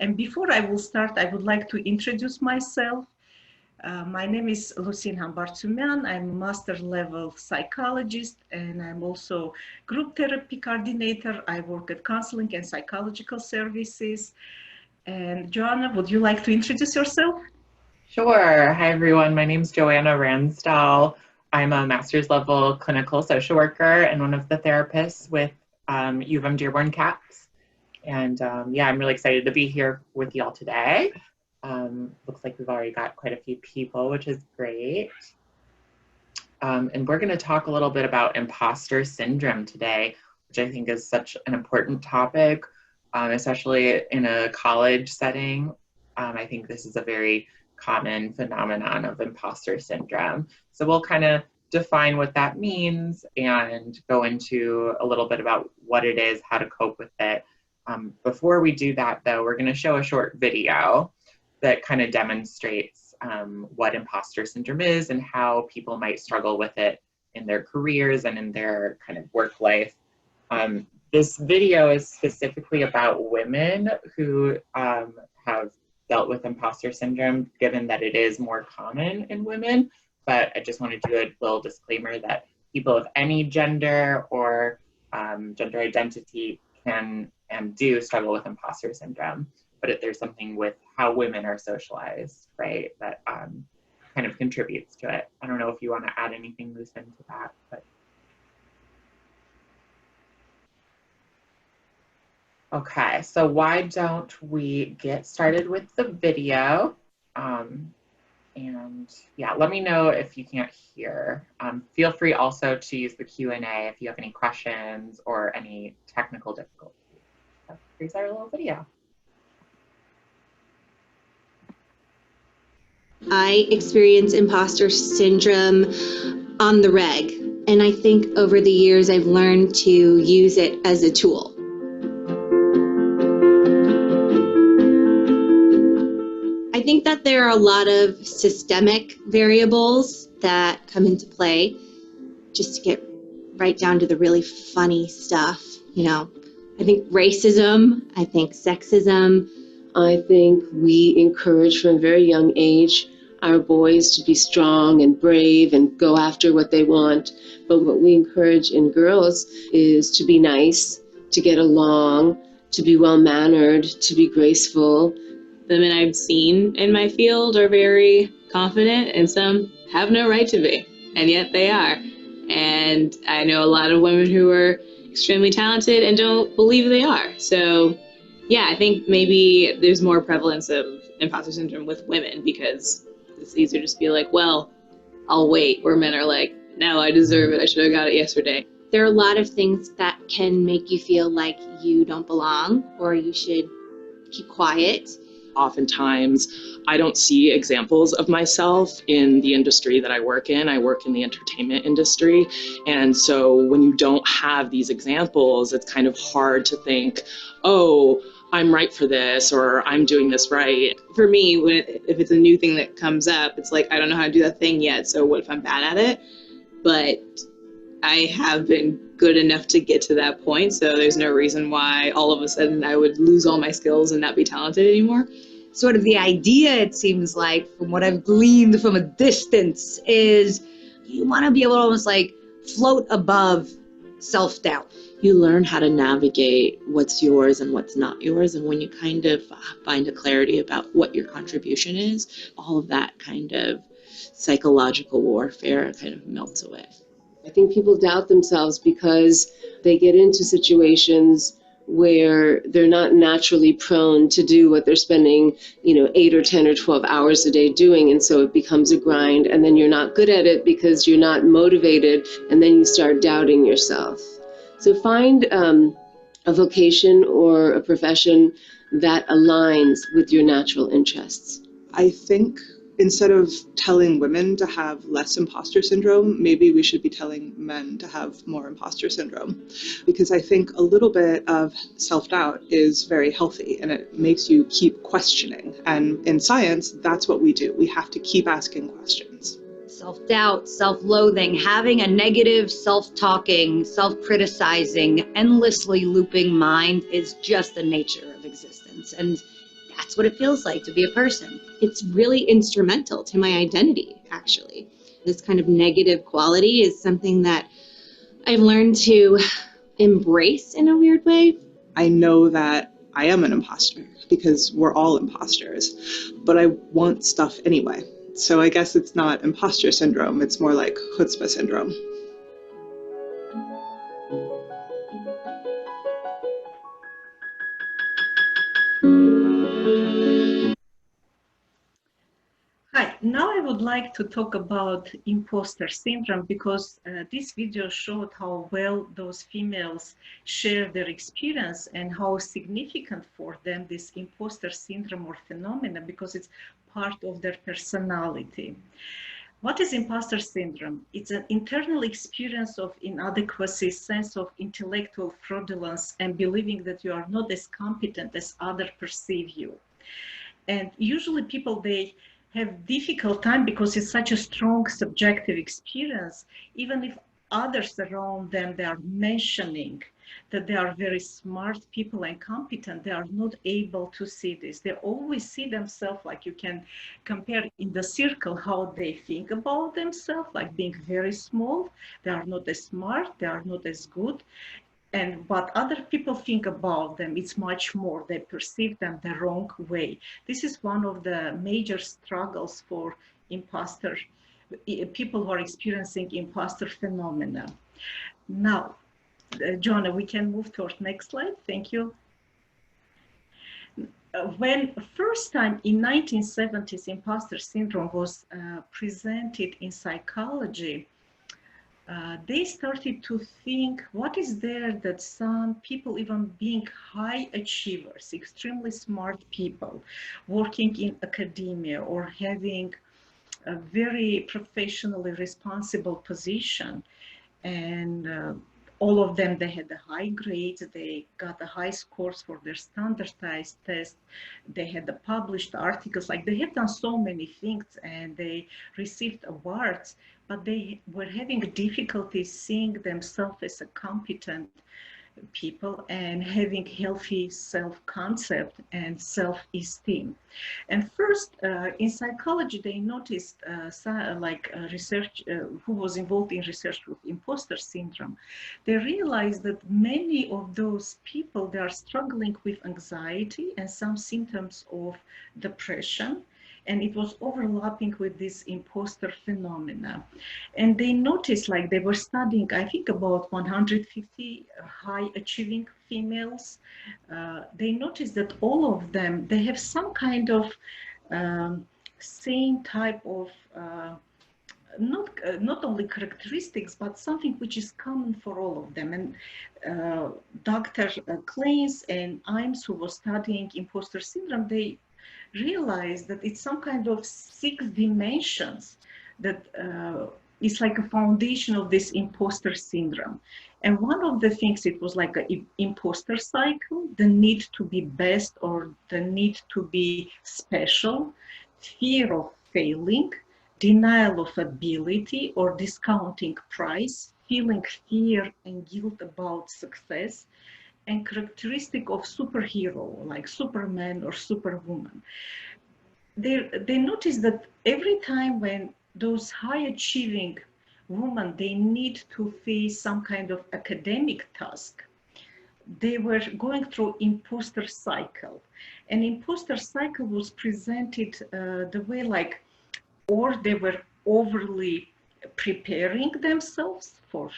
And before I will start, I would like to introduce myself. My name is Lucine Hambartsumyan. I'm a master level psychologist, and I'm also group therapy coordinator. I work at counseling and psychological services. And Joanna, would you like to introduce yourself? Sure. Hi, everyone. My name is Joanna Ransdahl. I'm a master's level clinical social worker and one of the therapists with UM-Dearborn CAPS. And yeah, I'm really excited to be here with y'all today. Looks like we've already got quite a few people, which is great. And we're going to talk a little bit about imposter syndrome today, which I think is such an important topic, especially in a college setting. I think this is a very common phenomenon of imposter syndrome. So we'll kind of define what that means and go into a little bit about what it is, how to cope with it. Before we do that, though, we're going to show a short video that kind of demonstrates what imposter syndrome is and how people might struggle with it in their careers and in their kind of work life. This video is specifically about women who have dealt with imposter syndrome, given that it is more common in women. But I just want to do a little disclaimer that people of any gender or gender identity can and do struggle with imposter syndrome. But if there's something with how women are socialized, right, that kind of contributes to it. I don't know if you want to add anything, Lucine, to that, but. Okay, so why don't we get started with the video? And yeah, let me know if you can't hear. Feel free also to use the Q&A if you have any questions or any technical difficulties. So here's our little video. I experience imposter syndrome on the reg, and I think over the years I've learned to use it as a tool. I think that there are a lot of systemic variables that come into play. Just to get right down to the really funny stuff, you know, I think racism, I think sexism. I think we encourage from a very young age our boys to be strong and brave and go after what they want. But what we encourage in girls is to be nice, to get along, to be well-mannered, to be graceful. The men I've seen in my field are very confident, and some have no right to be, and yet they are. And I know a lot of women who are extremely talented and don't believe they are. So yeah, I think maybe there's more prevalence of imposter syndrome with women because it's easier to just be like, well, I'll wait, where men are like, no, I deserve it, I should have got it yesterday. There are a lot of things that can make you feel like you don't belong or you should keep quiet. Oftentimes, I don't see examples of myself in the industry that I work in. I work in the entertainment industry. And so when you don't have these examples, it's kind of hard to think, oh, I'm right for this, or I'm doing this right. For me, if it's a new thing that comes up, it's like, I don't know how to do that thing yet, so what if I'm bad at it? But I have been good enough to get to that point, so there's no reason why all of a sudden I would lose all my skills and not be talented anymore. Sort of the idea, it seems like, from what I've gleaned from a distance, is you want to be able to almost like float above self-doubt. You learn how to navigate what's yours and what's not yours, and when you kind of find a clarity about what your contribution is, all of that kind of psychological warfare kind of melts away. I think people doubt themselves because they get into situations where they're not naturally prone to do what they're spending, 8 or 10 or 12 hours a day doing. And so it becomes a grind, and then you're not good at it because you're not motivated, and then you start doubting yourself. So find a vocation or a profession that aligns with your natural interests. I think instead of telling women to have less imposter syndrome, maybe we should be telling men to have more imposter syndrome. Because I think a little bit of self-doubt is very healthy and it makes you keep questioning. And in science, that's what we do. We have to keep asking questions. Self-doubt, self-loathing, having a negative self-talking, self-criticizing, endlessly looping mind is just the nature of existence. And that's what it feels like to be a person. It's really instrumental to my identity, actually. This kind of negative quality is something that I've learned to embrace in a weird way. I know that I am an imposter because we're all imposters, but I want stuff anyway. So I guess it's not imposter syndrome, it's more like chutzpah syndrome. Hi, now I would like to talk about imposter syndrome because this video showed how well those females share their experience and how significant for them this imposter syndrome or phenomena, because it's part of their personality. What is imposter syndrome? It's an internal experience of inadequacy, sense of intellectual fraudulence, and believing that you are not as competent as others perceive you. And usually people, they have difficult time because it's such a strong subjective experience. Even if others around them, they are mentioning that they are very smart people and competent, they are not able to see this. They always see themselves, like you can compare in the circle how they think about themselves, like being very small. They are not as smart, they are not as good. And what other people think about them, it's much more. They perceive them the wrong way. This is one of the major struggles for imposter people who are experiencing imposter phenomena. Now, Joanna, we can move to our next slide. Thank you. When first time in 1970s, imposter syndrome was presented in psychology, they started to think, what is there that some people, even being high achievers, extremely smart people, working in academia or having a very professionally responsible position, and all of them, they had the high grades, they got the high scores for their standardized tests, they had the published articles, like they had done so many things and they received awards, but they were having difficulty seeing themselves as a competent people and having healthy self-concept and self-esteem. And first, in psychology, they noticed research who was involved in research with imposter syndrome. They realized that many of those people, they are struggling with anxiety and some symptoms of depression. And it was overlapping with this imposter phenomena. And they noticed, like they were studying, I think about 150 high achieving females. They noticed that all of them, they have some kind of same type of not only characteristics, but something which is common for all of them. And Dr. Kleins and Imes, who was studying imposter syndrome, they realized that it's some kind of 6 dimensions that is like a foundation of this imposter syndrome. And one of the things, it was like an imposter cycle, the need to be best or the need to be special, fear of failing, denial of ability or discounting price, feeling fear and guilt about success, and characteristic of superhero like Superman or Superwoman. They noticed that every time when those high achieving women, they need to face some kind of academic task, they were going through imposter cycle. And imposter cycle was presented the way like, or they were overly preparing themselves for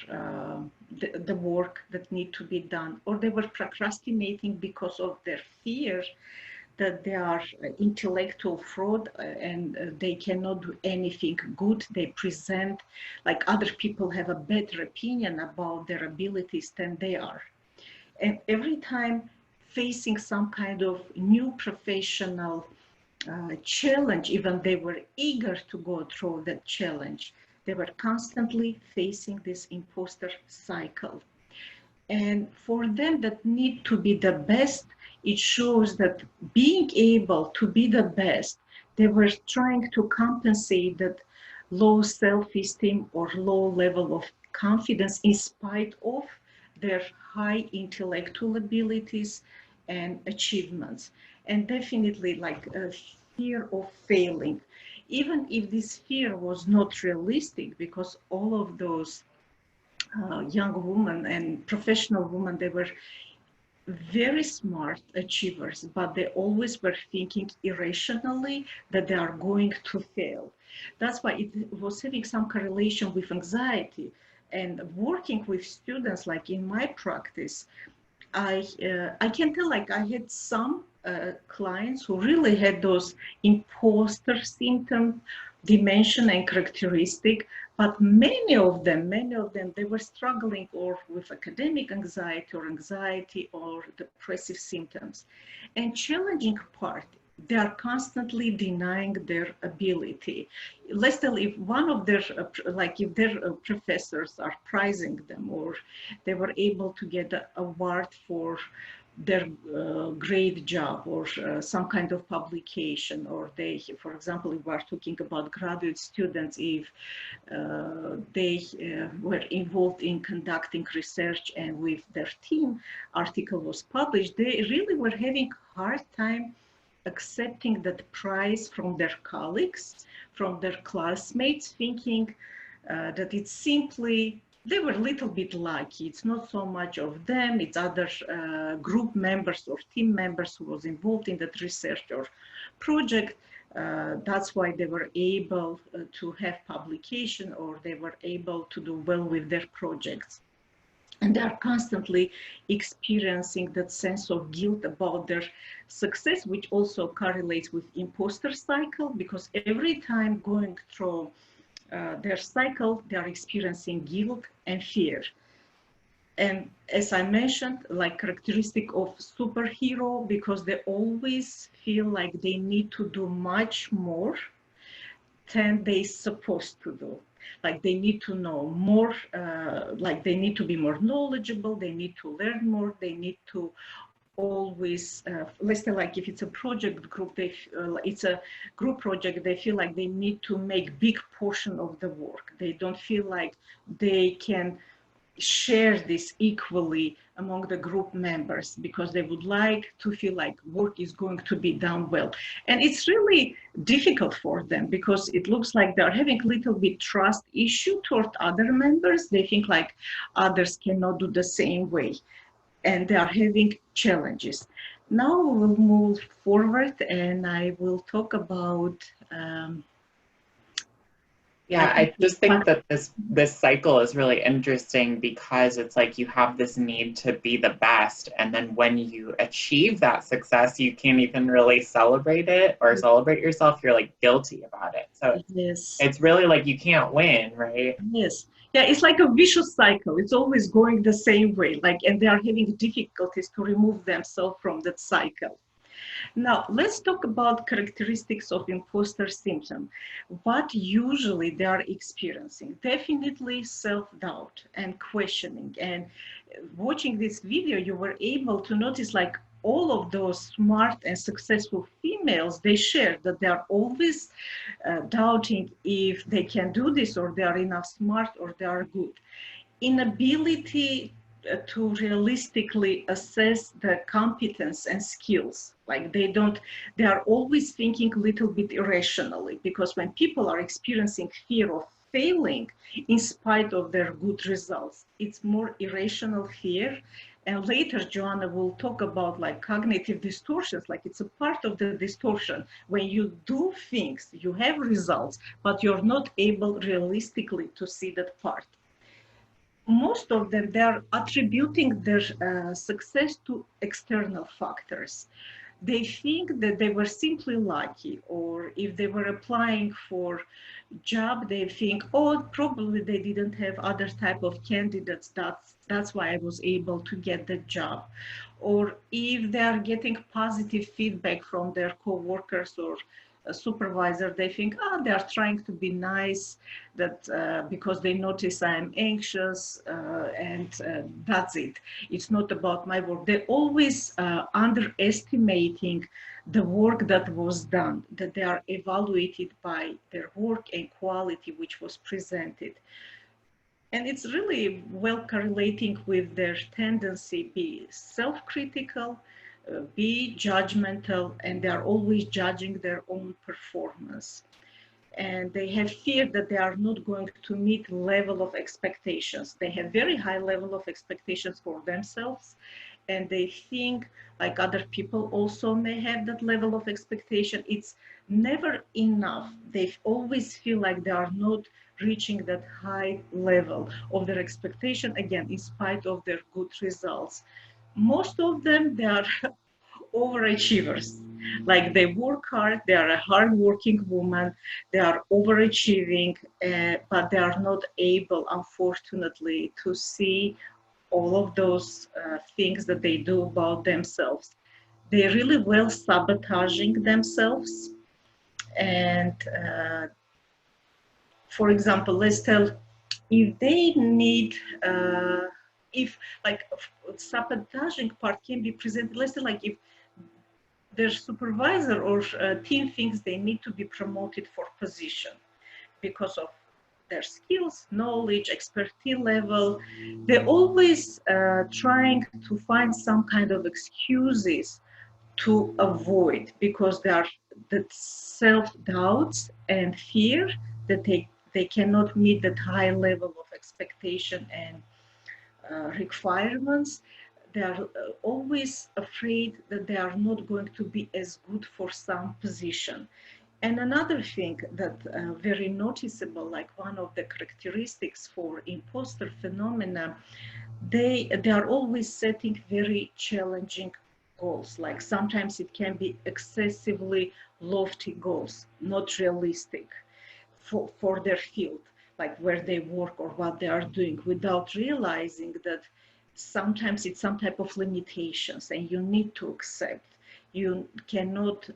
the work that need to be done, or they were procrastinating because of their fear that they are intellectual fraud and they cannot do anything good. They present like other people have a better opinion about their abilities than they are. And every time facing some kind of new professional challenge, even they were eager to go through that challenge, they were constantly facing this imposter cycle. And for them that need to be the best, it shows that being able to be the best, they were trying to compensate that low self-esteem or low level of confidence in spite of their high intellectual abilities and achievements. and definitely like a fear of failing, even if this fear was not realistic, because all of those young women and professional women, they were very smart achievers, but they always were thinking irrationally that they are going to fail. That's why it was having some correlation with anxiety. And working with students, like in my practice, I can tell, like, I had some clients who really had those imposter symptom dimension and characteristic, but many of them, they were struggling or with academic anxiety or depressive symptoms. And challenging part, they are constantly denying their ability. Let's tell, if one of their, like if their professors are prizing them, or they were able to get an award for their great job, or some kind of publication, or they, for example, if we are talking about graduate students, if they were involved in conducting research and with their team article was published, they really were having hard time accepting that prize from their colleagues, from their classmates, thinking that it's simply, they were a little bit lucky. It's not so much of them, it's other group members or team members who was involved in that research or project. That's why they were able to have publication, or they were able to do well with their projects. And they are constantly experiencing that sense of guilt about their success, which also correlates with imposter cycle, because every time going through their cycle, they are experiencing guilt and fear. And as I mentioned, like characteristic of superhero, because they always feel like they need to do much more than they supposed to do. Like they need to know more, like they need to be more knowledgeable, they need to learn more, they need to always, let's say, like if it's a project group, it's a group project, they feel like they need to make big portion of the work. They don't feel like they can share this equally among the group members, because they would like to feel like work is going to be done well. And it's really difficult for them, because it looks like they're having a little bit trust issue toward other members. They think like others cannot do the same way, and they are having challenges. Now we'll move forward, and I will talk about yeah, I just think that this cycle is really interesting, because it's like you have this need to be the best, and then when you achieve that success, you can't even really celebrate it or celebrate yourself. You're like guilty about it. So yes, it's really like you can't win, right? yes. Yeah, it's like a vicious cycle. It's always going the same way, like, and they are having difficulties to remove themselves from that cycle. Now, let's talk about characteristics of imposter syndrome. What usually they are experiencing? Definitely self-doubt and questioning. And watching this video, you were able to notice, like, all of those smart and successful females, they share that they are always doubting if they can do this, or they are enough smart, or they are good. Inability to realistically assess the competence and skills. Like they are always thinking a little bit irrationally, because when people are experiencing fear of failing in spite of their good results, it's more irrational fear. And later, Joanna will talk about like cognitive distortions, like it's a part of the distortion. When you do things, you have results, but you're not able realistically to see that part. Most of them, they are attributing their success to external factors. They think that they were simply lucky, or if they were applying for job, they think, oh, probably they didn't have other type of candidates. That's why I was able to get the job. Or if they are getting positive feedback from their co-workers or a supervisor, they think, they are trying to be nice, that because they notice I'm anxious, and that's it. It's not about my work. They always underestimating the work that was done, that they are evaluated by their work and quality which was presented. And it's really well correlating with their tendency to be self-critical, be judgmental, and they are always judging their own performance. And they have fear that they are not going to meet level of expectations. They have very high level of expectations for themselves, and they think like other people also may have that level of expectation. It's never enough. They always feel like they are not reaching that high level of their expectation, again, in spite of their good results. Most of them, they are overachievers. Like they work hard, they are a hardworking woman, they are overachieving, but they are not able, unfortunately, to see all of those things that they do about themselves. They really well sabotaging themselves. And for example, let's tell if they need, if like sabotaging part can be presented, let's say like if their supervisor or team thinks they need to be promoted for position because of their skills, knowledge, expertise level. They're always trying to find some kind of excuses to avoid, because there are the self-doubts and fear that they cannot meet that high level of expectation and requirements. They are always afraid that they are not going to be as good for some position. And another thing that very noticeable, like one of the characteristics for imposter phenomena, they are always setting very challenging goals. Like sometimes it can be excessively lofty goals, not realistic for their field, like where they work or what they are doing, without realizing that sometimes it's some type of limitations and you need to accept. You cannot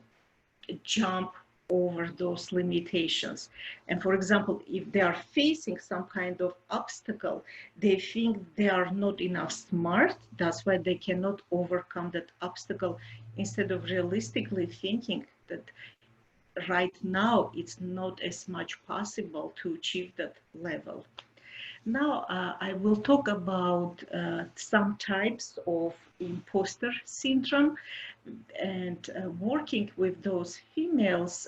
jump over those limitations. And for example, if they are facing some kind of obstacle, they think they are not enough smart. That's why they cannot overcome that obstacle, instead of realistically thinking that right now it's not as much possible to achieve that level. Now I will talk about some types of imposter syndrome, and working with those females,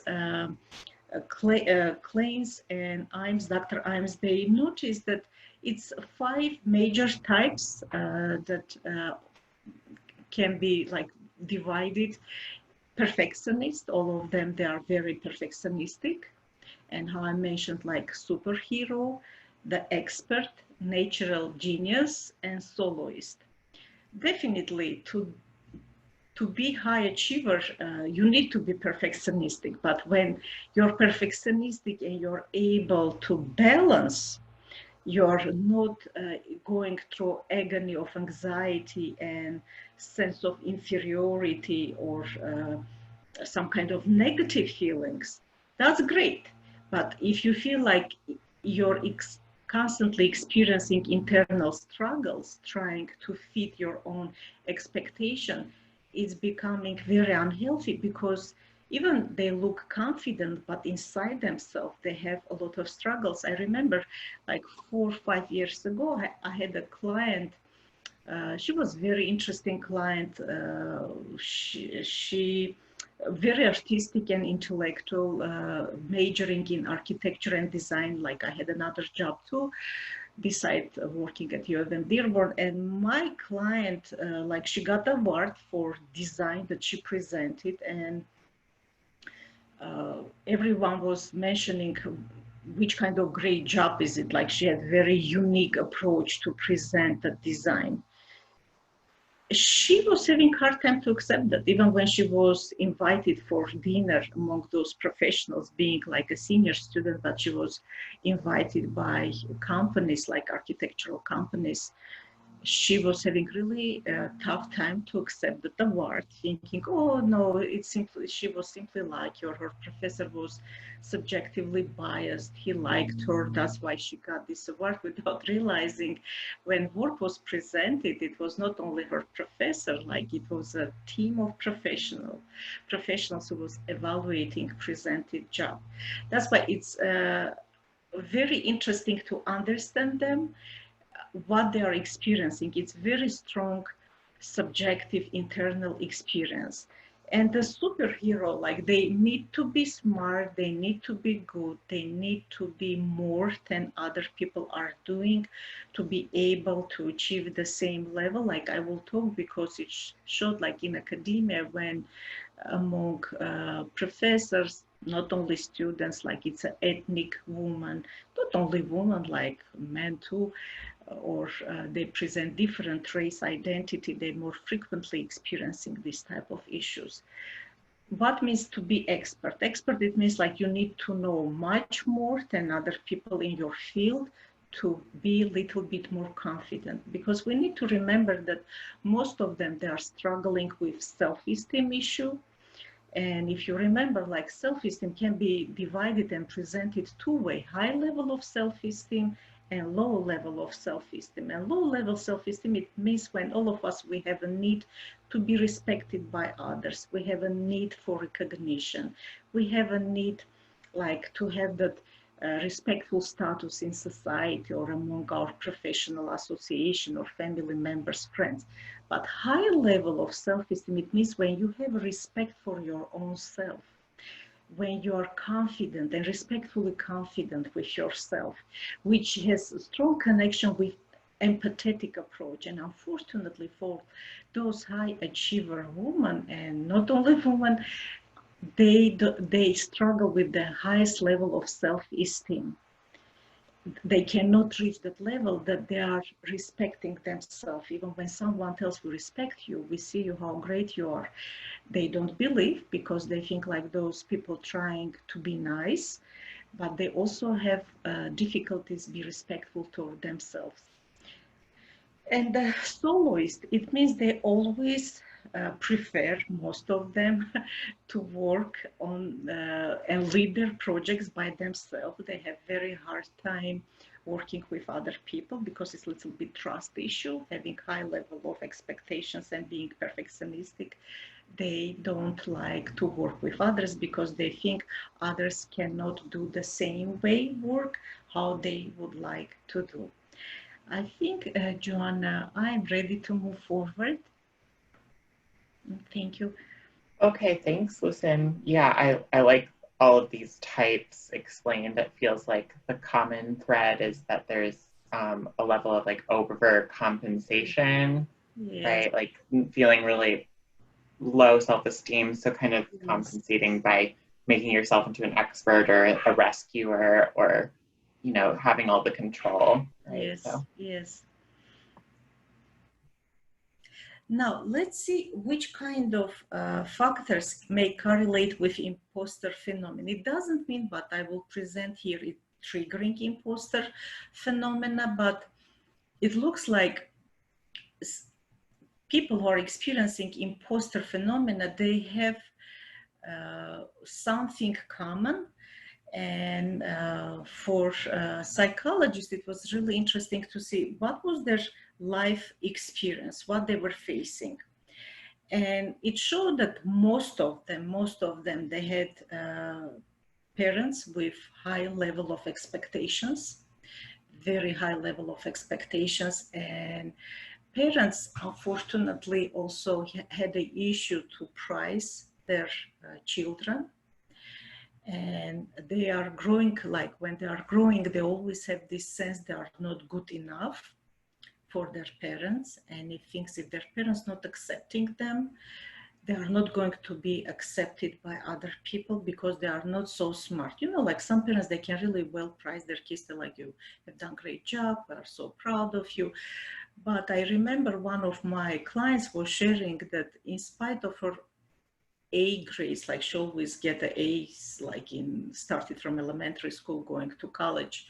Kleins and Imes, Dr. Imes, they noticed that it's 5 major types that can be like divided. Perfectionist, all of them, they are very perfectionistic. And how I mentioned, like superhero, the expert, natural genius, and soloist. Definitely, to be high achiever, you need to be perfectionistic. But when you're perfectionistic and you're able to balance, you're not going through agony of anxiety and sense of inferiority or some kind of negative feelings, that's great. But if you feel like you're constantly experiencing internal struggles, trying to fit your own expectation, it's becoming very unhealthy, because even they look confident, but inside themselves, they have a lot of struggles. I remember like 4 or 5 years ago, I had a client. She was very interesting client. She very artistic and intellectual, majoring in architecture and design. Like I had another job too, besides working at UM-Dearborn. And my client, like she got an award for design that she presented, and everyone was mentioning which kind of great job is it. Like she had very unique approach to present the design. She was having a hard time to accept that, even when she was invited for dinner among those professionals, being like a senior student, but she was invited by companies like architectural companies. She was having really a tough time to accept the award, thinking, oh no, it's simply, she was simply like her professor was subjectively biased. He liked her, that's why she got this award, without realizing when work was presented, it was not only her professor, like it was a team of professionals who was evaluating presented job. That's why it's very interesting to understand them, what they are experiencing. It's very strong subjective internal experience. And the superhero, like they need to be smart, they need to be good, they need to be more than other people are doing to be able to achieve the same level. Like I will talk because it showed like in academia when among professors, not only students, like it's an ethnic woman, not only women, like men too, or they present different race identity, they're more frequently experiencing this type of issues. What means to be expert? Expert, it means like you need to know much more than other people in your field to be a little bit more confident, because we need to remember that most of them, they are struggling with self-esteem issue. And if you remember, like self-esteem can be divided and presented two-way, high level of self-esteem and low level of self-esteem. And low level self-esteem, it means when all of us, we have a need to be respected by others. We have a need for recognition. We have a need like to have that respectful status in society or among our professional association or family members, friends. But high level of self-esteem, it means when you have respect for your own self, when you are confident and respectfully confident with yourself, which has a strong connection with empathetic approach. And unfortunately for those high achiever women, and not only women, they struggle with the highest level of self-esteem. They cannot reach that level that they are respecting themselves. Even when someone tells we respect you, we see you, how great you are, they don't believe because they think like those people trying to be nice, but they also have difficulties be respectful toward themselves. And the soloist, it means they always prefer, most of them, to work on and lead their projects by themselves. They have very hard time working with other people because it's a little bit trust issue, having high level of expectations and being perfectionistic. They don't like to work with others because they think others cannot do the same way work how they would like to do. I think, Joanna, I'm ready to move forward. Thank you. Okay, thanks, Lucien. Yeah, I like all of these types explained. It feels like the common thread is that there's a level of like overcompensation, Yes. right? Like feeling really low self-esteem, so kind of compensating by making yourself into an expert or a rescuer or, you know, having all the control, right? Yes, So. yes. Now, let's see which kind of factors may correlate with imposter phenomenon. It doesn't mean, but I will present here it triggering imposter phenomena, but it looks like people who are experiencing imposter phenomena, they have something common. And for psychologists, it was really interesting to see what was their life experience, what they were facing. And it showed that most of them, they had parents with high level of expectations, very high level of expectations. And parents, unfortunately, also had the issue to prize their children. And they are growing, like when they are growing, they always have this sense they are not good enough for their parents. And it thinks if their parents not accepting them, they are not going to be accepted by other people because they are not so smart. You know, like some parents, they can really well prize their kids. They're like, you have done a great job, we are so proud of you. But I remember one of my clients was sharing that in spite of her A grades, like she always get the A's, like started from elementary school going to college.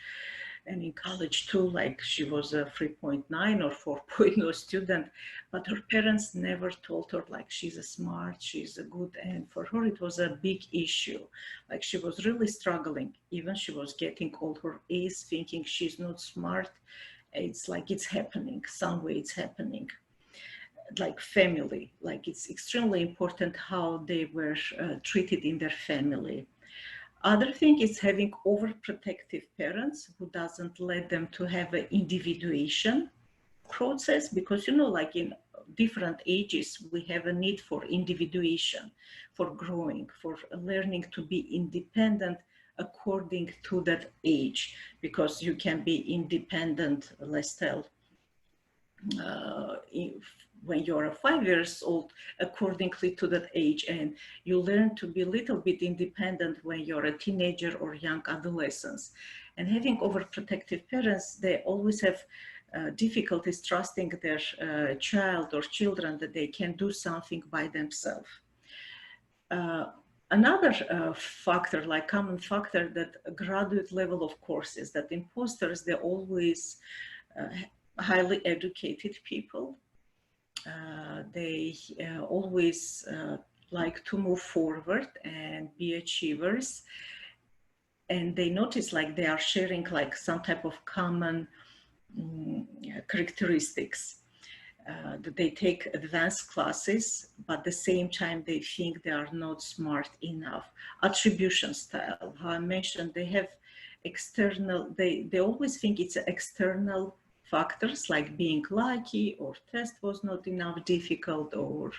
And in college too, like she was a 3.9 or 4.0 student, but her parents never told her like she's a smart, she's a good, and for her it was a big issue. Like she was really struggling, even she was getting all her A's thinking she's not smart. It's like it's happening, some way it's happening. Like family, like it's extremely important how they were treated in their family. Other thing is having overprotective parents who doesn't let them to have an individuation process, because you know, like in different ages, we have a need for individuation, for growing, for learning to be independent according to that age, because you can be independent, let's tell, when you're 5 years old, accordingly to that age, and you learn to be a little bit independent when you're a teenager or young adolescents. And having overprotective parents, they always have difficulties trusting their child or children that they can do something by themselves. Another factor, like common factor, that graduate level of courses, that imposters, they're always highly educated people. They always like to move forward and be achievers. And they notice like they are sharing like some type of common characteristics. That they take advanced classes, but at the same time they think they are not smart enough. Attribution style, how I mentioned, they have external, they always think it's external factors like being lucky, or test was not enough difficult, or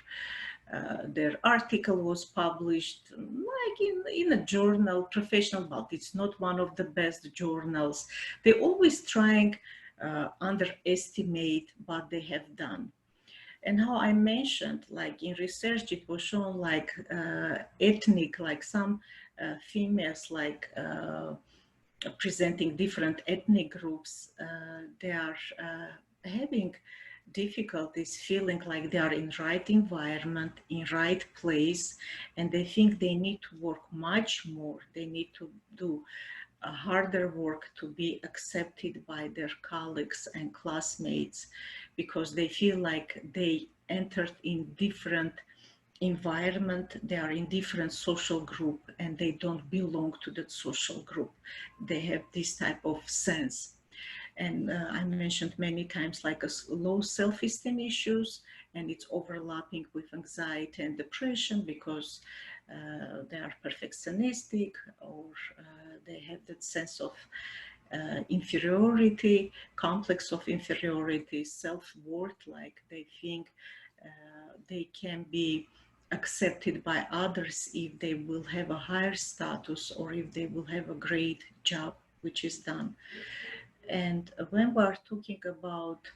their article was published like in a journal, professional, but it's not one of the best journals. They're always trying underestimate what they have done. And how I mentioned, like in research, it was shown like ethnic, like some females, like presenting different ethnic groups, they are having difficulties feeling like they are in right environment, in right place, and they think they need to work much more. They need to do harder work to be accepted by their colleagues and classmates, because they feel like they entered in different environment, they are in different social group, and they don't belong to that social group. They have this type of sense. And I mentioned many times like a low self-esteem issues, and it's overlapping with anxiety and depression, because they are perfectionistic, or they have that sense of inferiority, complex of inferiority, self-worth, like they think they can be accepted by others if they will have a higher status, or if they will have a great job which is done. And when we are talking about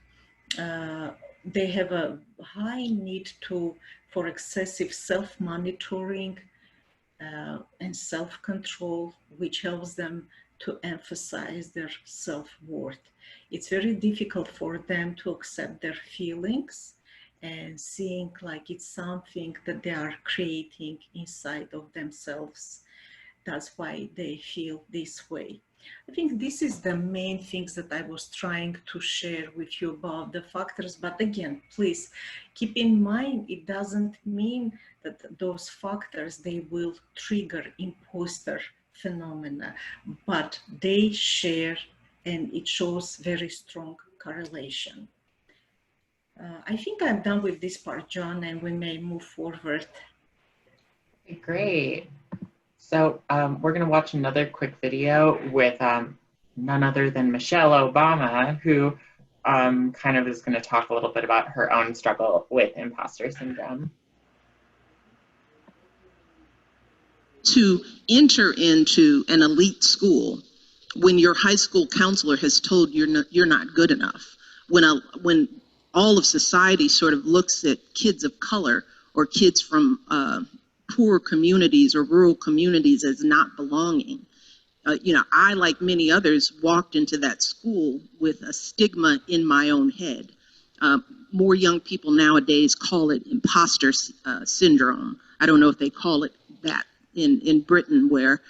they have a high need for excessive self-monitoring and self-control, which helps them to emphasize their self-worth. It's very difficult for them to accept their feelings and seeing like it's something that they are creating inside of themselves. That's why they feel this way. I think this is the main things that I was trying to share with you about the factors. But again, please keep in mind, it doesn't mean that those factors, they will trigger imposter phenomena, but they share, and it shows very strong correlation. I think I'm done with this part, John, and we may move forward. Great. So we're going to watch another quick video with none other than Michelle Obama, who kind of is going to talk a little bit about her own struggle with imposter syndrome. To enter into an elite school when your high school counselor has told you you're not good enough, when all of society sort of looks at kids of color or kids from poor communities or rural communities as not belonging. I, like many others, walked into that school with a stigma in my own head. More young people nowadays call it imposter syndrome. I don't know if they call it that in Britain, where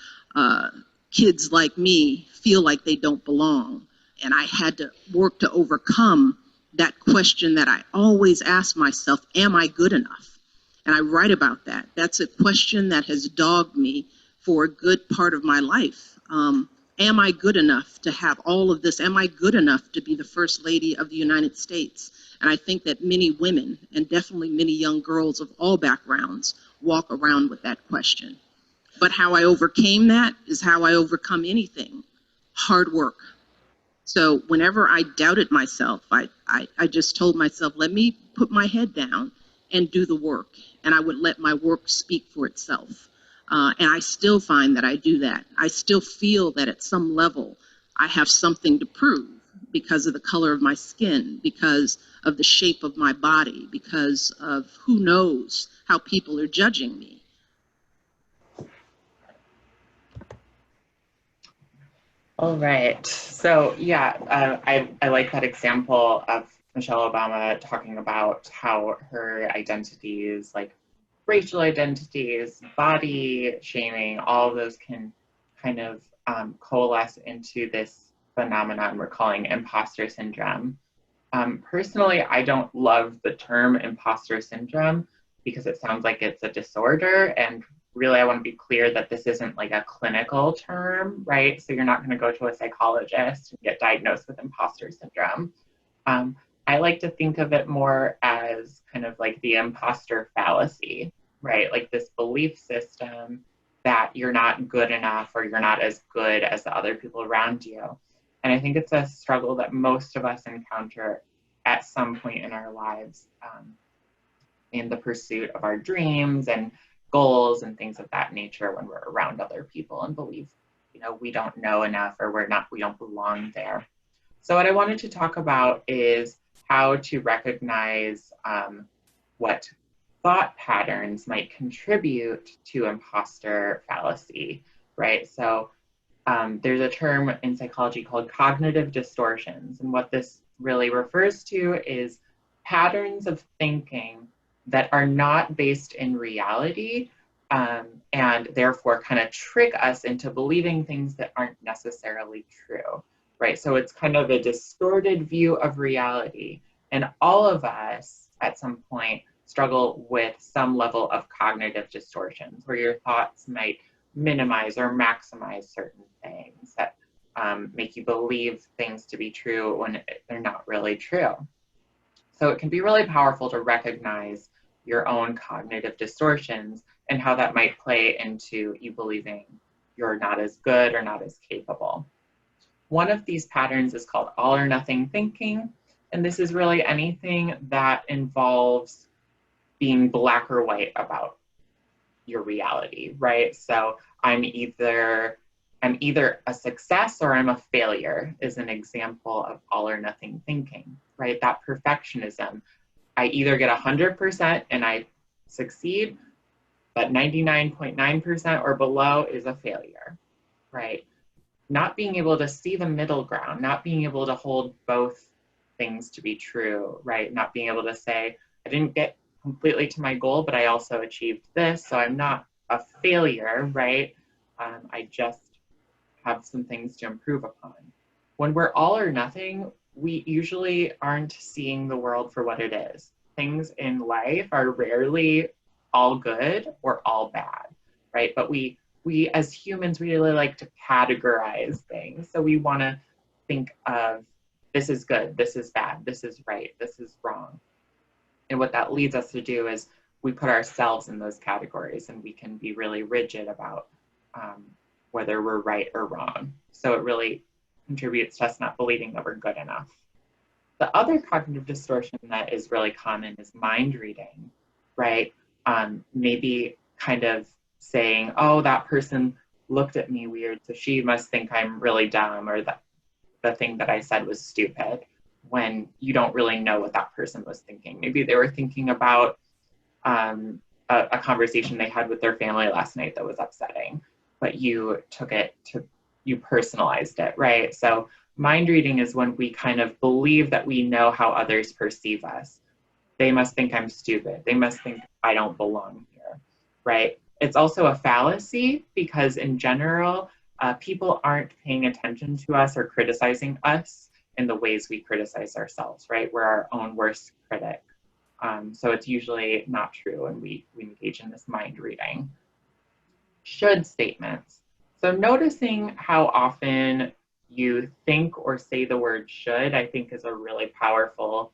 kids like me feel like they don't belong. And I had to work to overcome that question that I always ask myself, am I good enough? And I write about that. That's a question that has dogged me for a good part of my life. Am I good enough to have all of this? Am I good enough to be the First Lady of the United States? And I think that many women, and definitely many young girls of all backgrounds, walk around with that question. But how I overcame that is how I overcome anything: hard work. So whenever I doubted myself, I just told myself, let me put my head down and do the work, and I would let my work speak for itself. And I still find that I do that. I still feel that at some level I have something to prove because of the color of my skin, because of the shape of my body, because of who knows how people are judging me. All right. So yeah, I like that example of Michelle Obama talking about how her identities, like racial identities, body shaming, all of those can kind of coalesce into this phenomenon we're calling imposter syndrome. Personally, I don't love the term imposter syndrome because it sounds like it's a disorder, and really I want to be clear that this isn't like a clinical term, right? So you're not going to go to a psychologist and get diagnosed with imposter syndrome. I like to think of it more as kind of like the imposter fallacy, right? Like this belief system that you're not good enough or you're not as good as the other people around you. And I think it's a struggle that most of us encounter at some point in our lives in the pursuit of our dreams and goals and things of that nature when we're around other people and believe, you know, we don't know enough or we don't belong there. So what I wanted to talk about is how to recognize what thought patterns might contribute to imposter fallacy, right? So there's a term in psychology called cognitive distortions. And what this really refers to is patterns of thinking that are not based in reality and therefore kind of trick us into believing things that aren't necessarily true, right? So it's kind of a distorted view of reality. And all of us at some point struggle with some level of cognitive distortions where your thoughts might minimize or maximize certain things that make you believe things to be true when they're not really true. So it can be really powerful to recognize your own cognitive distortions and how that might play into you believing you're not as good or not as capable. One of these patterns is called all or nothing thinking. And this is really anything that involves being black or white about your reality, right? So I'm either a success or I'm a failure is an example of all or nothing thinking, right? That perfectionism. I either get 100% and I succeed, but 99.9% or below is a failure, right? Not being able to see the middle ground, not being able to hold both things to be true, right? Not being able to say, I didn't get completely to my goal, but I also achieved this, so I'm not a failure, right? I just have some things to improve upon. When we're all or nothing, we usually aren't seeing the world for what it is. Things in life are rarely all good or all bad, right? But we as humans really like to categorize things. So we want to think of this is good, this is bad, this is right, this is wrong. And what that leads us to do is we put ourselves in those categories and we can be really rigid about whether we're right or wrong. So it really contributes to us not believing that we're good enough. The other cognitive distortion that is really common is mind reading, right? Maybe kind of saying, oh, that person looked at me weird, so she must think I'm really dumb, or that the thing that I said was stupid, when you don't really know what that person was thinking. Maybe they were thinking about a conversation they had with their family last night that was upsetting, but you took it to, you personalized it, right? So mind reading is when we kind of believe that we know how others perceive us. They must think I'm stupid. They must think I don't belong here, right? It's also a fallacy because in general, people aren't paying attention to us or criticizing us in the ways we criticize ourselves, right? We're our own worst critic. So it's usually not true and we engage in this mind reading. Should statements. So noticing how often you think or say the word should, I think is a really powerful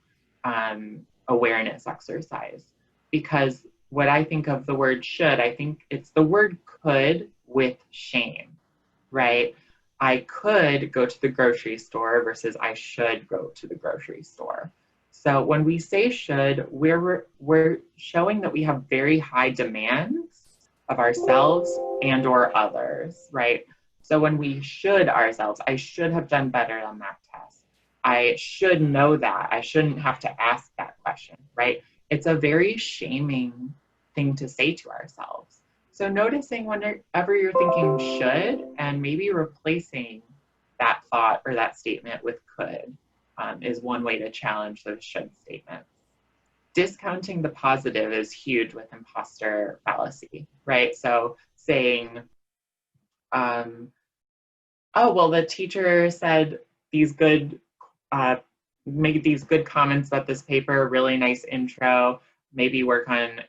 awareness exercise. Because what I think of the word should, I think it's the word could with shame, right? I could go to the grocery store versus I should go to the grocery store. So when we say should, we're showing that we have very high demands of ourselves and or others, right? So when we should ourselves, I should have done better on that test. I should know that. I shouldn't have to ask that question, right? It's a very shaming thing to say to ourselves. So noticing whenever you're thinking should and maybe replacing that thought or that statement with could is one way to challenge those should statements. Discounting the positive is huge with imposter fallacy, right? So saying, oh, well, the teacher said these good, made these good comments about this paper, really nice intro, maybe work on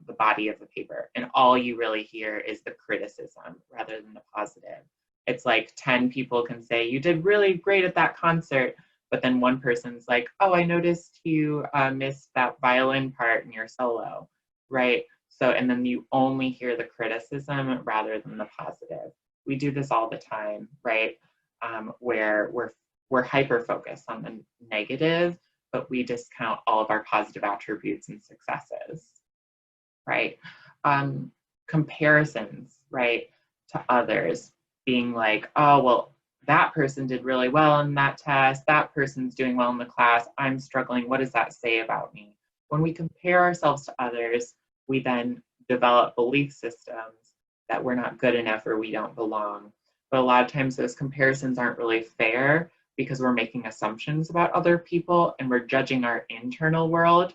the body of the paper. And all you really hear is the criticism rather than the positive. It's like 10 people can say, you did really great at that concert, but then one person's like, oh, I noticed you missed that violin part in your solo, right? So, and then you only hear the criticism rather than the positive. We do this all the time, right? Where we're hyper-focused on the negative, but we discount all of our positive attributes and successes, right? Comparisons, right, to others, being like, oh, well, that person did really well in that test, that person's doing well in the class, I'm struggling, what does that say about me? When we compare ourselves to others, we then develop belief systems that we're not good enough or we don't belong. But a lot of times those comparisons aren't really fair because we're making assumptions about other people and we're judging our internal world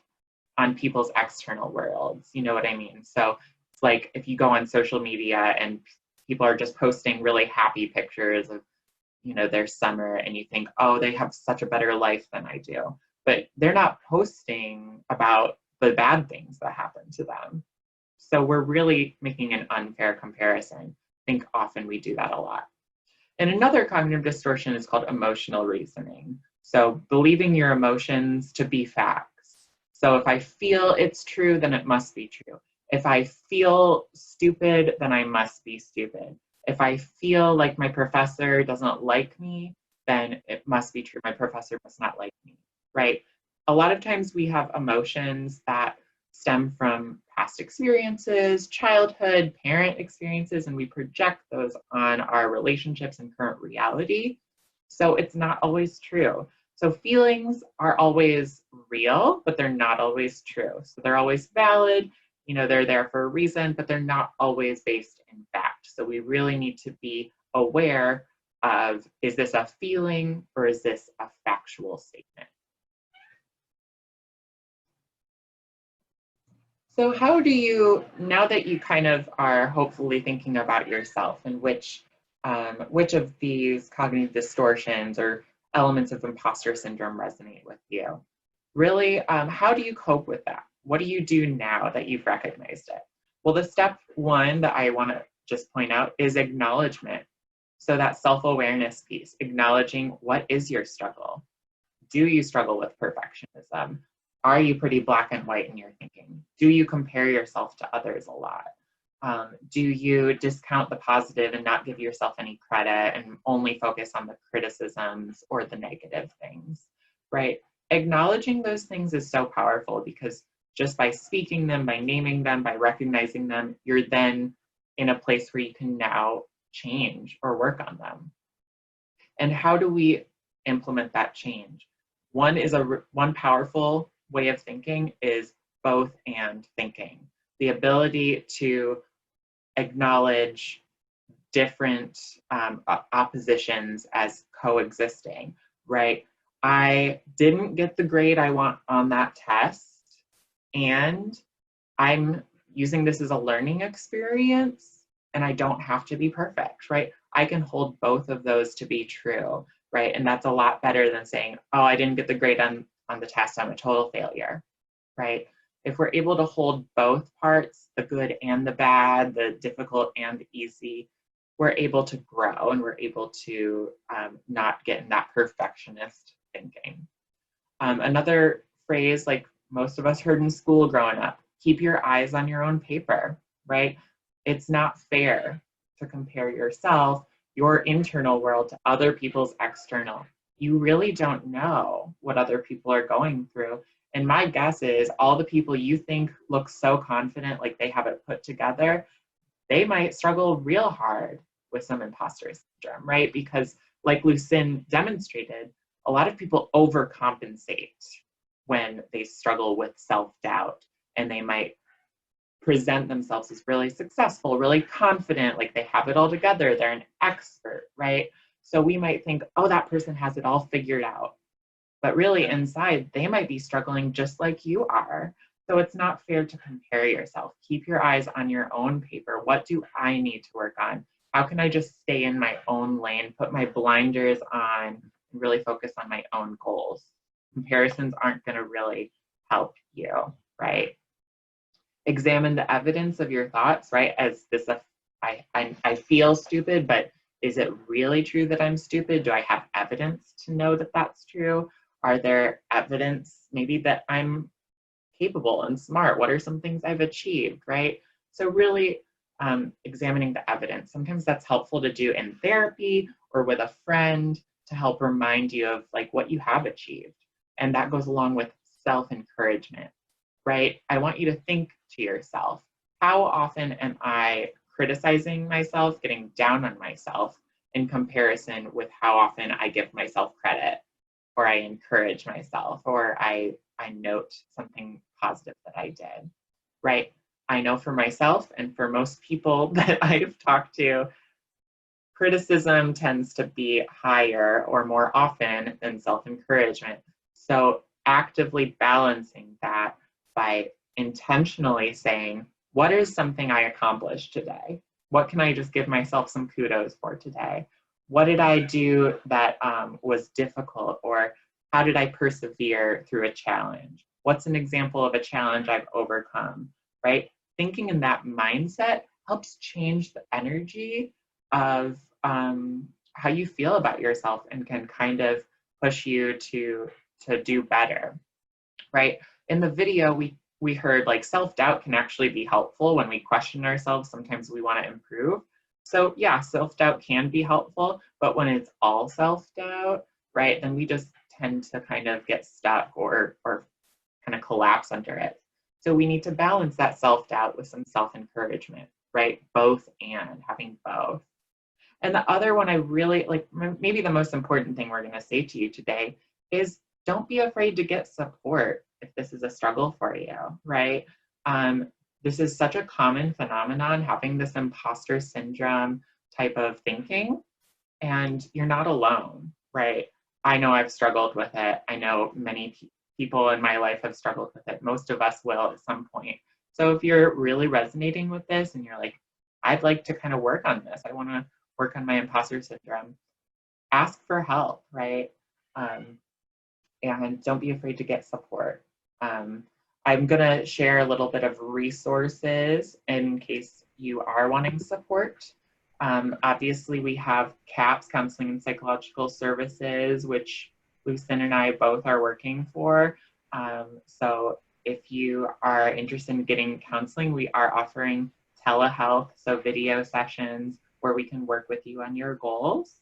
on people's external worlds. You know what I mean? So it's like if you go on social media and people are just posting really happy pictures of, you know, their summer, and you think, oh, they have such a better life than I do. But they're not posting about the bad things that happen to them. So we're really making an unfair comparison. I think often we do that a lot. And another cognitive distortion is called emotional reasoning. So believing your emotions to be facts. So if I feel it's true, then it must be true. If I feel stupid, then I must be stupid. If I feel like my professor doesn't like me, then it must be true. My professor must not like me, right? A lot of times we have emotions that stem from past experiences, childhood, parent experiences, and we project those on our relationships and current reality. So it's not always true. So feelings are always real, but they're not always true. So they're always valid, you know, they're there for a reason, but they're not always based in fact. So we really need to be aware of, is this a feeling or is this a factual statement? So how do you, now that you kind of are hopefully thinking about yourself and which of these cognitive distortions or elements of imposter syndrome resonate with you, really, how do you cope with that? What do you do now that you've recognized it? Well, the step one that I want to just point out is acknowledgement. So that self-awareness piece, acknowledging what is your struggle. Do you struggle with perfectionism? Are you pretty black and white in your thinking? Do you compare yourself to others a lot? Do you discount the positive and not give yourself any credit and only focus on the criticisms or the negative things, right? Acknowledging those things is so powerful because just by speaking them, by naming them, by recognizing them, you're then in a place where you can now change or work on them. And how do we implement that change? One powerful way of thinking is both and thinking. The ability to acknowledge different oppositions as coexisting, right? I didn't get the grade I want on that test, and I'm using this as a learning experience, and I don't have to be perfect, right? I can hold both of those to be true, right? And that's a lot better than saying, oh, I didn't get the grade on the test, I'm a total failure, right? If we're able to hold both parts, the good and the bad, the difficult and the easy, we're able to grow and we're able to not get in that perfectionist thinking. Another phrase like most of us heard in school growing up, keep your eyes on your own paper, right? It's not fair to compare yourself, your internal world, to other people's external. you really don't know what other people are going through. And my guess is all the people you think look so confident, like they have it put together, they might struggle real hard with some imposter syndrome, right? Because like Lucin demonstrated, a lot of people overcompensate when they struggle with self-doubt, and they might present themselves as really successful, really confident, like they have it all together, they're an expert, right? So we might think, oh, that person has it all figured out. But really inside, they might be struggling just like you are. So it's not fair to compare yourself. Keep your eyes on your own paper. What do I need to work on? How can I just stay in my own lane, put my blinders on, and really focus on my own goals? Comparisons aren't going to really help you, right? Examine the evidence of your thoughts, right? As this, I feel stupid, but is it really true that I'm stupid? Do I have evidence to know that that's true? Are there evidence maybe that I'm capable and smart? What are some things I've achieved, right? So really examining the evidence. Sometimes that's helpful to do in therapy or with a friend to help remind you of like what you have achieved. And that goes along with self-encouragement, right? I want you to think to yourself, how often am I criticizing myself, getting down on myself in comparison with how often I give myself credit, or I encourage myself, or I note something positive that I did, right? I know for myself and for most people that I've talked to, criticism tends to be higher or more often than self-encouragement. So actively balancing that by intentionally saying, what is something I accomplished today? What can I just give myself some kudos for today? What did I do that was difficult, or how did I persevere through a challenge? What's an example of a challenge I've overcome, right? Thinking in that mindset helps change the energy of how you feel about yourself and can kind of push you to do better, right? In the video, we heard like self-doubt can actually be helpful when we question ourselves. Sometimes we want to improve. So yeah, self-doubt can be helpful, but when it's all self-doubt, right, then we just tend to kind of get stuck or kind of collapse under it. So we need to balance that self-doubt with some self-encouragement, right? Both, and having both. And the other one I really like, maybe the most important thing we're going to say to you today is don't be afraid to get support if this is a struggle for you, right? This is such a common phenomenon, having this imposter syndrome type of thinking, and you're not alone, right? I know I've struggled with it. I know many people in my life have struggled with it. Most of us will at some point. So if you're really resonating with this and you're like, I'd like to kind of work on this, I want to work on my imposter syndrome, ask for help, right? And don't be afraid to get support. I'm going to share a little bit of resources in case you are wanting support. Obviously, we have CAPS, Counseling and Psychological Services, which Lucin and I both are working for. So if you are interested in getting counseling, we are offering telehealth, so video sessions where we can work with you on your goals,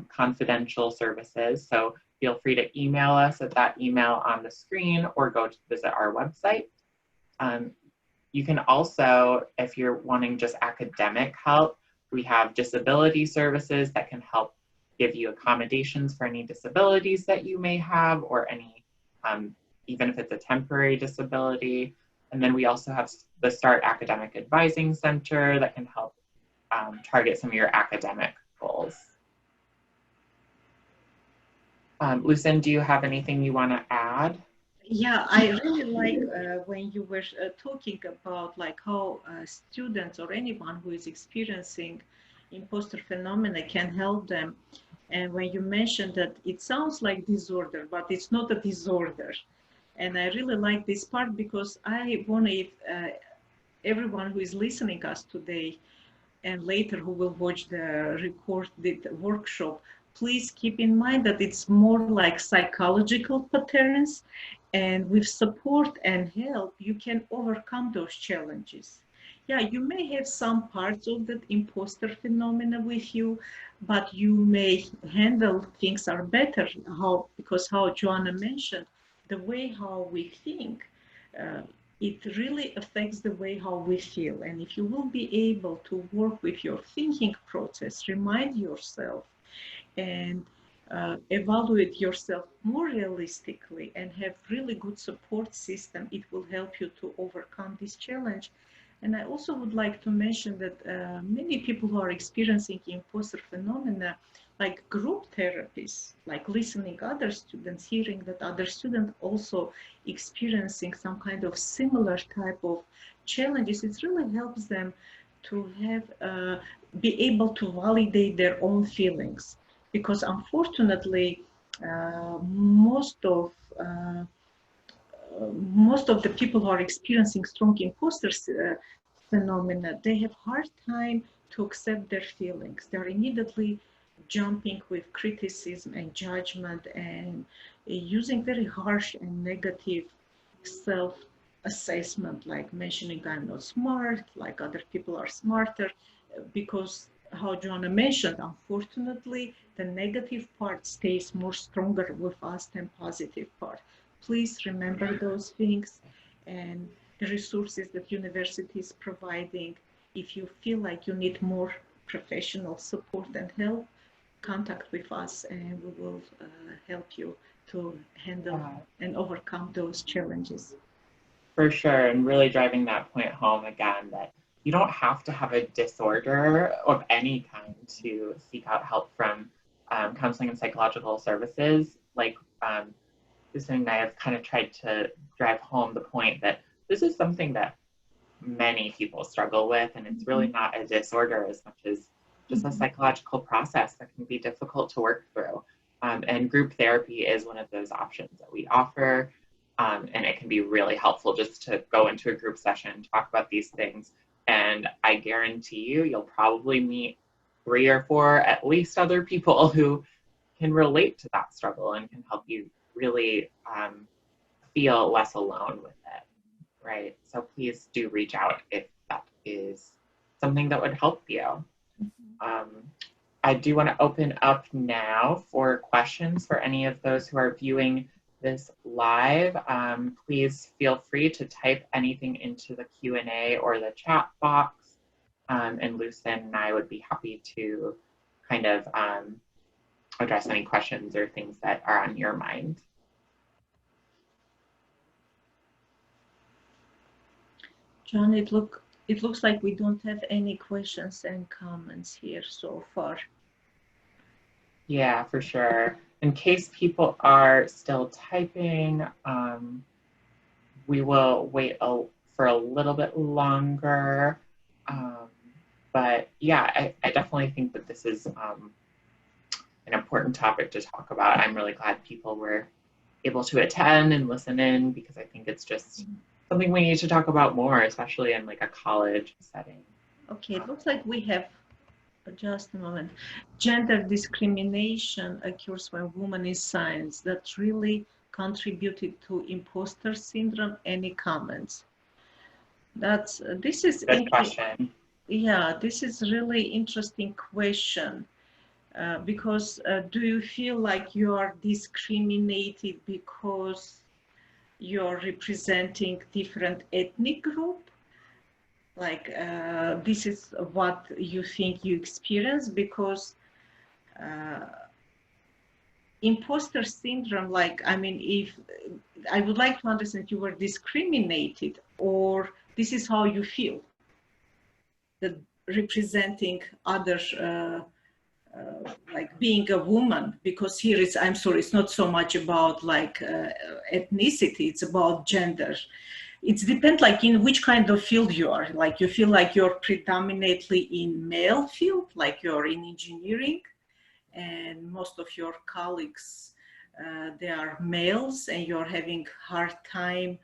confidential services. So feel free to email us at that email on the screen or go to visit our website. You can also, if you're wanting just academic help, we have disability services that can help give you accommodations for any disabilities that you may have, or any, even if it's a temporary disability. And then we also have the START Academic Advising Center that can help target some of your academic goals. Lucin, do you have anything you want to add? Yeah, I really like when you were talking about like how students or anyone who is experiencing imposter phenomena can help them. And when you mentioned that it sounds like disorder, but it's not a disorder. And I really like this part because I want to, everyone who is listening us today and later who will watch the recorded workshop, please keep in mind that it's more like psychological patterns, and with support and help, you can overcome those challenges. Yeah, you may have some parts of that imposter phenomena with you, but you may handle things are better. How? Because how Joanna mentioned, the way how we think, uh, it really affects the way how we feel. And if you will be able to work with your thinking process, remind yourself and evaluate yourself more realistically and have really good support system, it will help you to overcome this challenge. And I also would like to mention that many people who are experiencing imposter phenomena, like group therapies, like listening other students, hearing that other students also experiencing some kind of similar type of challenges, it really helps them to have be able to validate their own feelings, because unfortunately most of the people who are experiencing strong imposter phenomena, they have hard time to accept their feelings. They're immediately jumping with criticism and judgment and using very harsh and negative self-assessment, like mentioning I'm not smart, like other people are smarter, because how Joanna mentioned, unfortunately, the negative part stays more stronger with us than positive part. Please remember those things and the resources that university is providing. If you feel like you need more professional support and help, contact with us and we will help you to handle and overcome those challenges. For sure, and really driving that point home again, that you don't have to have a disorder of any kind to seek out help from counseling and psychological services. Like Susan and I have kind of tried to drive home the point that this is something that many people struggle with, and it's really not a disorder as much as just a psychological process that can be difficult to work through. And group therapy is one of those options that we offer. And it can be really helpful just to go into a group session, talk about these things. And I guarantee you, you'll probably meet 3 or 4 at least other people who can relate to that struggle and can help you really feel less alone with it, right? So please do reach out if that is something that would help you. I do want to open up now for questions for any of those who are viewing this live. Please feel free to type anything into the Q&A or the chat box, and Lucen and I would be happy to kind of address any questions or things that are on your mind. John, it looks like we don't have any questions and comments here so far. Yeah, for sure. In case people are still typing, we will wait for a little bit longer. But yeah, I definitely think that this is an important topic to talk about. I'm really glad people were able to attend and listen in, because I think it's just something we need to talk about more, especially in like a college setting. Okay, it looks like we have, just a moment. Gender discrimination occurs when woman is science. That really contributed to imposter syndrome. Any comments? This is good question. Yeah, this is really interesting question. Because do you feel like you are discriminated because you're representing different ethnic group? Like this is what you think you experience? Because imposter syndrome, like, I mean, if I would like to understand, you were discriminated, or this is how you feel, that representing others, like being a woman, because here it's, I'm sorry, it's not so much about like ethnicity, it's about gender. It depends like in which kind of field you are. Like you feel like you're predominantly in male field, like you're in engineering, and most of your colleagues, they are males, and you're having hard time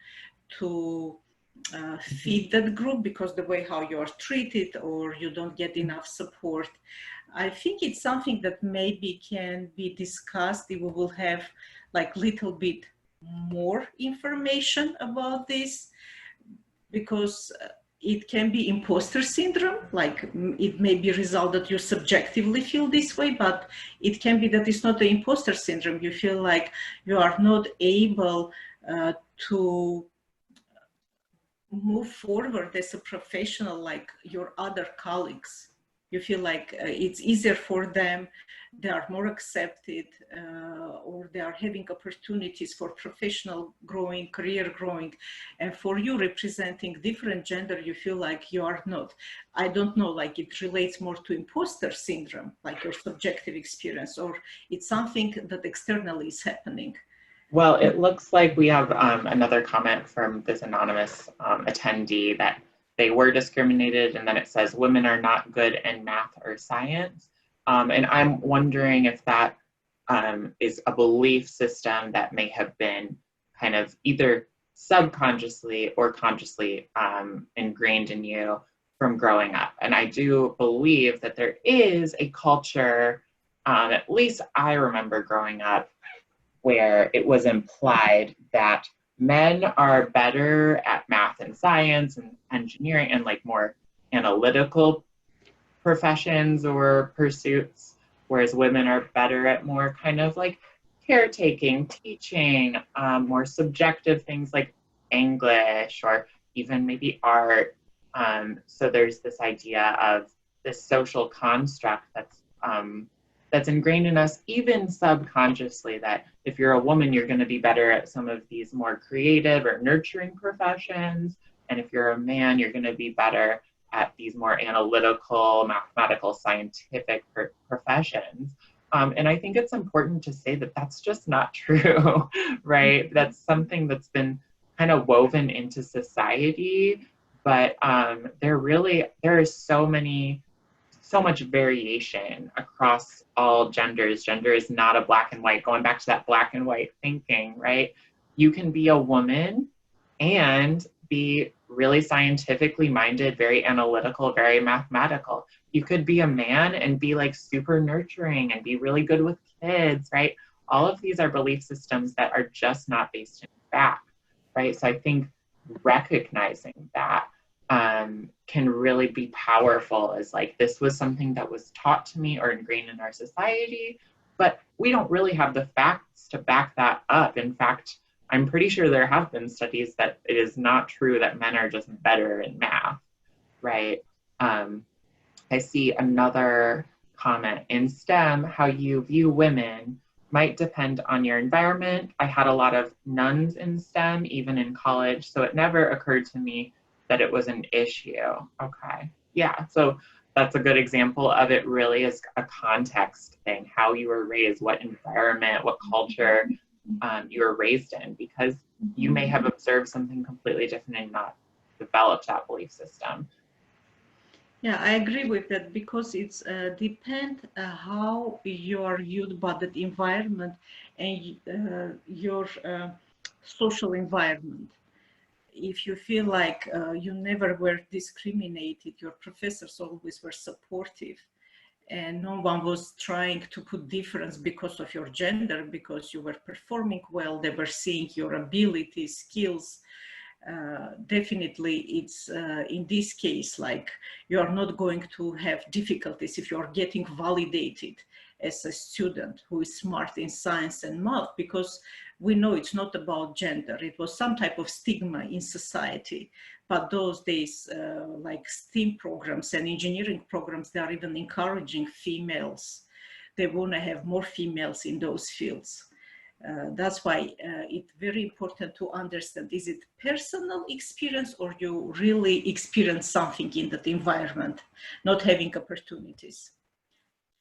to feed that group because the way how you're treated, or you don't get enough support. I think it's something that maybe can be discussed if we will have like little bit more information about this, because it can be imposter syndrome, like it may be a result that you subjectively feel this way, but it can be that it's not the imposter syndrome. You feel like you are not able to move forward as a professional like your other colleagues. You feel like it's easier for them, they are more accepted, or they are having opportunities for professional growing, career growing. And for you representing different gender, you feel like you are not. I don't know, like it relates more to imposter syndrome, like your subjective experience, or it's something that externally is happening. Well, it looks like we have another comment from this anonymous attendee that they were discriminated, and then it says women are not good in math or science. And I'm wondering if that is a belief system that may have been kind of either subconsciously or consciously ingrained in you from growing up. And I do believe that there is a culture, at least I remember growing up, where it was implied that men are better at math and science and engineering and like more analytical professions or pursuits, whereas women are better at more kind of like caretaking, teaching, more subjective things like English or even maybe art. So there's this idea of this social construct that's ingrained in us, even subconsciously, that if you're a woman, you're going to be better at some of these more creative or nurturing professions. And if you're a man, you're going to be better at these more analytical, mathematical, scientific professions. And I think it's important to say that that's just not true, right? That's something that's been kind of woven into society, but there is so much variation across all genders. Gender is not a black and white, going back to that black and white thinking, right? You can be a woman and be really scientifically minded, very analytical, very mathematical. You could be a man and be like super nurturing and be really good with kids, right? All of these are belief systems that are just not based in fact, right? So I think recognizing that can really be powerful as like, this was something that was taught to me or ingrained in our society, but we don't really have the facts to back that up. In fact, I'm pretty sure there have been studies that it is not true that men are just better in math, right? I see another comment. In STEM, how you view women might depend on your environment. I had a lot of nuns in STEM, even in college, so it never occurred to me that it was an issue. Okay, yeah, so that's a good example of it really is a context thing, how you were raised, what environment, what culture you were raised in, because you may have observed something completely different and not developed that belief system. Yeah, I agree with that, because it's depend how you are viewed by that environment and your social environment. If you feel like you never were discriminated, your professors always were supportive, and no one was trying to put difference because of your gender, because you were performing well, they were seeing your abilities, skills. Definitely it's in this case, like you are not going to have difficulties if you are getting validated as a student who is smart in science and math, because we know it's not about gender. It was some type of stigma in society, but those days like STEAM programs and engineering programs, they are even encouraging females. They want to have more females in those fields. That's why it's very important to understand, is it personal experience or you really experience something in that environment, not having opportunities?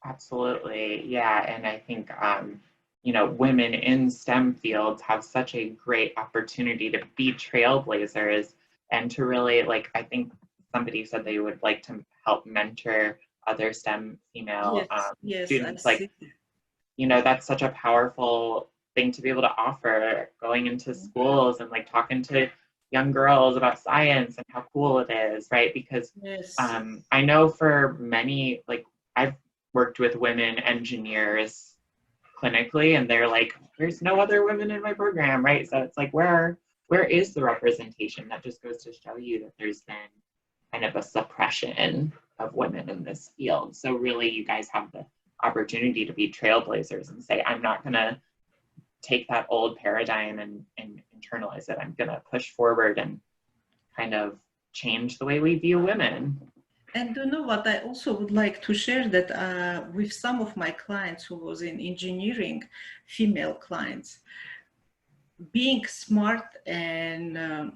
Absolutely, yeah, and I think, you know, women in STEM fields have such a great opportunity to be trailblazers and to really, like, I think somebody said they would like to help mentor other STEM female students. Like, you know, that's such a powerful thing to be able to offer, going into schools and like talking to young girls about science and how cool it is, right? Because I know for many, like I've worked with women engineers clinically and they're like, there's no other women in my program, right? So it's like, where is the representation? That just goes to show you that there's been kind of a suppression of women in this field. So really, you guys have the opportunity to be trailblazers and say, I'm not going to take that old paradigm and internalize it. I'm going to push forward and kind of change the way we view women. And you know what, I also would like to share that with some of my clients who was in engineering, female clients, being smart and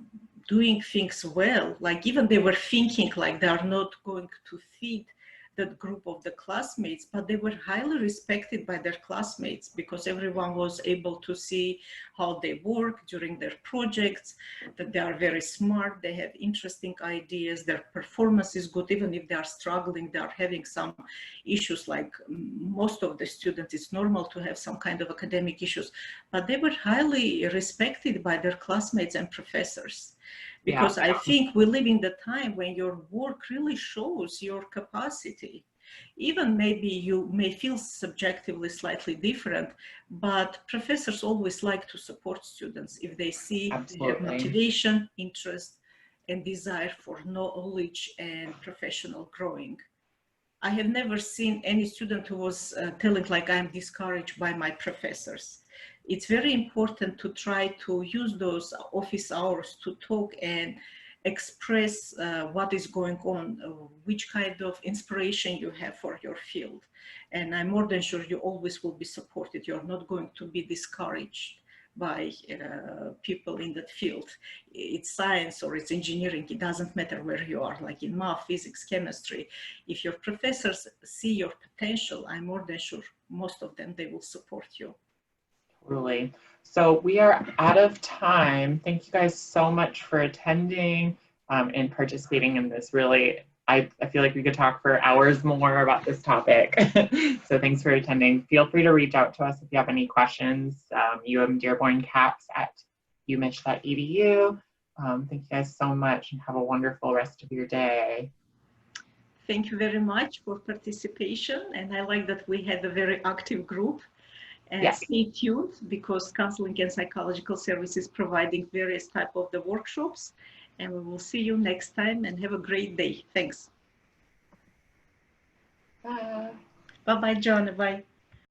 doing things well, like even they were thinking like they are not going to fit that group of the classmates, but they were highly respected by their classmates because everyone was able to see how they work during their projects, that they are very smart, they have interesting ideas, their performance is good, even if they are struggling, they are having some issues like most of the students, it's normal to have some kind of academic issues, but they were highly respected by their classmates and professors. Because I think we live in the time when your work really shows your capacity. Even maybe you may feel subjectively slightly different, but professors always like to support students if they see they have motivation, interest, and desire for knowledge and professional growing. I have never seen any student who was telling like I'm discouraged by my professors. It's very important to try to use those office hours to talk and express what is going on, which kind of inspiration you have for your field. And I'm more than sure you always will be supported. You're not going to be discouraged by people in that field. It's science or it's engineering, it doesn't matter where you are, like in math, physics, chemistry. If your professors see your potential, I'm more than sure most of them, they will support you. Totally. So we are out of time. Thank you guys so much for attending and participating in this. Really, I feel like we could talk for hours more about this topic. So thanks for attending. Feel free to reach out to us if you have any questions. UM-Dearborn caps at umich.edu. Thank you guys so much and have a wonderful rest of your day. Thank you very much for participation. And I like that we had a very active group. And stay tuned because Counseling and Psychological Services providing various type of the workshops. And we will see you next time and have a great day. Thanks. Bye. Bye-bye, John. Bye.